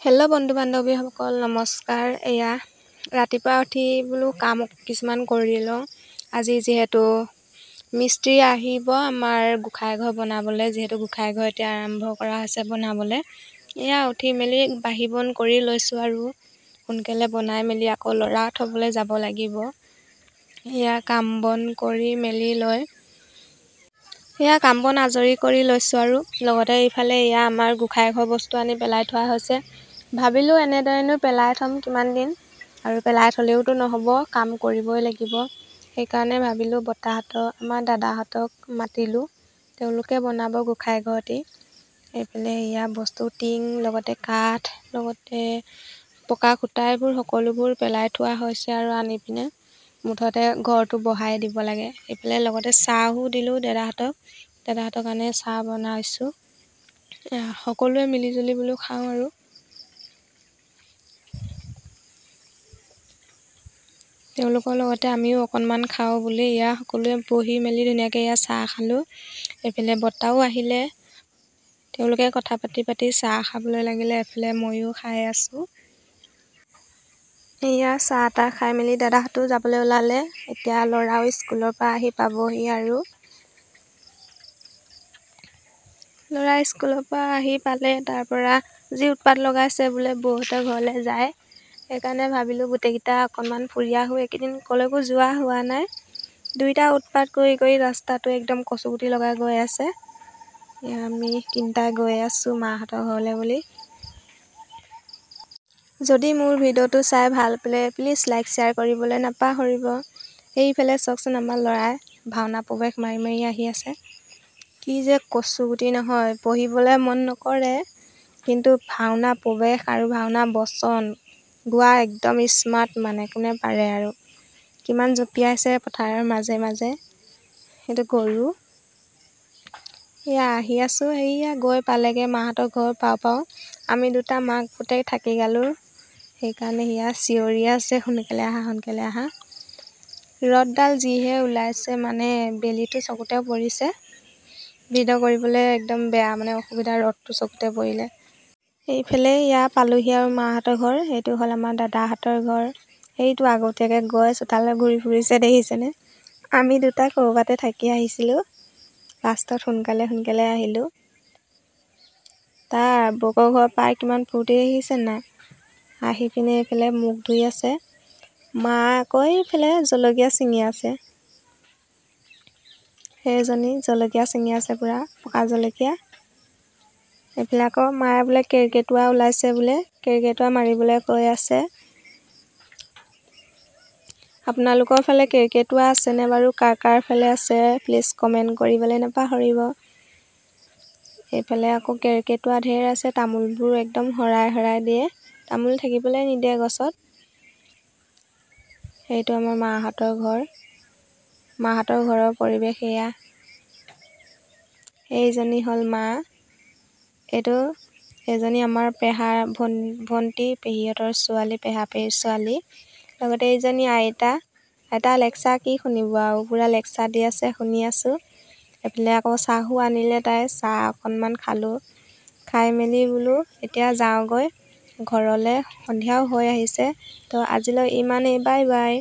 Hello' বন্ধু-বান্ধৱীসকল, নমস্কাৰ। এয়া ৰাতিপুৱা উঠি বোলো কাম কিছুমান কৰি লওঁ। আজি যিহেতু মিস্ত্ৰী আহিব আমাৰ গোঁসাই ঘৰ বনাবলৈ, যিহেতু গোঁসাই ঘৰ এতিয়া আৰম্ভ কৰা হৈছে বনাবলৈ। এয়া উঠি মেলি বাঢ়ি বন কৰি লৈছোঁ আৰু সোনকালে বনাই মেলি আকৌ ল'ৰা থ'বলৈ যাব লাগিব। এয়া কাম বন কৰি মেলি কাম বন আজৰি কৰি লৈছোঁ আৰু লগতে ইফালে এয়া আমাৰ গোঁসাই ঘৰ বস্তু আনি পেলাই থোৱা হৈছে। ভাবিলোঁ এনেদৰেনো পেলাই থ'ম কিমান দিন, আৰু পেলাই থ'লেওতো নহ'ব, কাম কৰিবই লাগিব। সেইকাৰণে ভাবিলোঁ আমাৰ দাদাহঁতক মাতিলোঁ, তেওঁলোকে বনাব গোঁসাই ঘৰটি। এইফালে এয়া বস্তু টিং, লগতে কাঠ, লগতে পকা খুঁটা এইবোৰ সকলোবোৰ পেলাই থোৱা হৈছে আৰু আনি পিনে মুঠতে ঘৰটো বহাই দিব লাগে। এইফালে লগতে চাহো দিলোঁ দাদাহঁতৰ কাৰণে চাহ বনাইছোঁ। সকলোৱে মিলিজুলি বোলো খাওঁ আৰু। তেওঁলোকৰ লগতে আমিও অকণমান খাওঁ বুলি সকলোৱে বহি মেলি ধুনীয়াকৈ চাহ খালোঁ। এইফালে বৰ্তাও আহিলে, তেওঁলোকে কথা পাতি চাহ খাবলৈ লাগিলে, এইফালে ময়ো খাই আছোঁ। চাহ তাহ খাই মেলি দাদাহঁতো যাবলৈ ওলালে। এতিয়া ল'ৰাও স্কুলৰ পৰা আহি পাবহি আৰু। ল'ৰা স্কুলৰ পৰা আহি পালে, তাৰ পৰা যি উৎপাত লগাইছে বোলে বৌহঁতৰ ঘৰলৈ যায়। সেইকাৰণে ভাবিলোঁ গোটেইকেইটা অকণমান ফুৰি আহোঁ। এইকেইদিন ক'লৈকো যোৱা হোৱা নাই। দুইটা উৎপাত কৰি ৰাস্তাটো একদম কচুগুটি লগাই গৈ আছে। আমি তিনিটা গৈ আছোঁ মাহঁতৰ ঘৰলৈ বুলি। যদি মোৰ ভিডিঅ'টো চাই ভাল পালে প্লিজ লাইক শ্বেয়াৰ কৰিবলৈ নাপাহৰিব। এইফালে চাওকচোন আমাৰ ল'ৰাই ভাওনা প্ৰৱেশ মাৰি আহি আছে। কি যে কচুগুটি নহয়, পঢ়িবলৈ মন নকৰে, কিন্তু ভাওনা প্ৰৱেশ আৰু ভাওনা বচন গোৱা একদম স্মাৰ্ট, মানে কোনে পাৰে আৰু। কিমান জঁপিয়াইছে পথাৰৰ মাজে মাজে। সেইটো গৰু। আহি আছোঁ, গৈ পালেগৈ মাহঁতৰ ঘৰ পাওঁ। আমি দুটা মাক পুতেক থাকি গ'লোঁ। সেইকাৰণে চিঞৰি আছে, সোনকালে আহা। ৰ'দডাল যিহে ওলাইছে, মানে বেলিটো চকুতে পৰিছে। ভিডিঅ' কৰিবলৈ একদম বেয়া, মানে অসুবিধা, ৰ'দটো চকুতে পৰিলে। এইফালে পালোহি আৰু মাহঁতৰ ঘৰ। এইটো হ'ল আমাৰ দাদাহঁতৰ ঘৰ। সেইটো আগতীয়াকৈ গৈ চোতালৈ ঘূৰি ফুৰিছে, দেখিছেনে? আমি দুটা ক'ৰবাতে থাকি আহিছিলোঁ, লাষ্টত সোনকালে আহিলোঁ। তাৰ বৌকৰ ঘৰ পাই কিমান ফূৰ্তি, দেখিছে নাই? আহি পিনে এইফালে মুখ ধুই আছে। মা আকৌ এইফালে জলকীয়া ছিঙি আছে। সেইজনী জলকীয়া ছিঙি আছে, পূৰা পকা জলকীয়া। এইফালে আকৌ মায়ে বোলে কেৰ্কেটুৱা ওলাইছে বোলে, কেৰ্কেটুৱা মাৰিবলৈ কৈ আছে। আপোনালোকৰ ফালে কেৰ্কেটুৱা আছেনে বাৰু? কাৰ ফালে আছে প্লিজ কমেণ্ট কৰিবলৈ নাপাহৰিব। এইফালে আকৌ কেৰ্কেটুৱা ঢেৰ আছে, তামোলবোৰ একদম হৰাই দিয়ে। তামোল থাকিবলৈ নিদিয়ে গছত। সেইটো আমাৰ মাহঁতৰ ঘৰ। মাহঁতৰ ঘৰৰ পৰিৱেশ এয়া। এইজনী হ'ল মা। এজনী আমাৰ ভণ্টি, পেহীহঁতৰ ছোৱালী, পেহীৰ ছোৱালী। লগতে এইজনী আইতা লেকচাৰ কি শুনিব আৰু, পূৰা লেকচাৰ দি আছে, শুনি আছোঁ। এইফালে আকৌ চাহো আনিলে তাই, চাহ অকণমান খালোঁ। খাই মেলি বোলো এতিয়া যাওঁগৈ ঘৰলৈ, সন্ধিয়াও হৈ আহিছে। তো আজিলৈ ইমানেই, বাই বাই।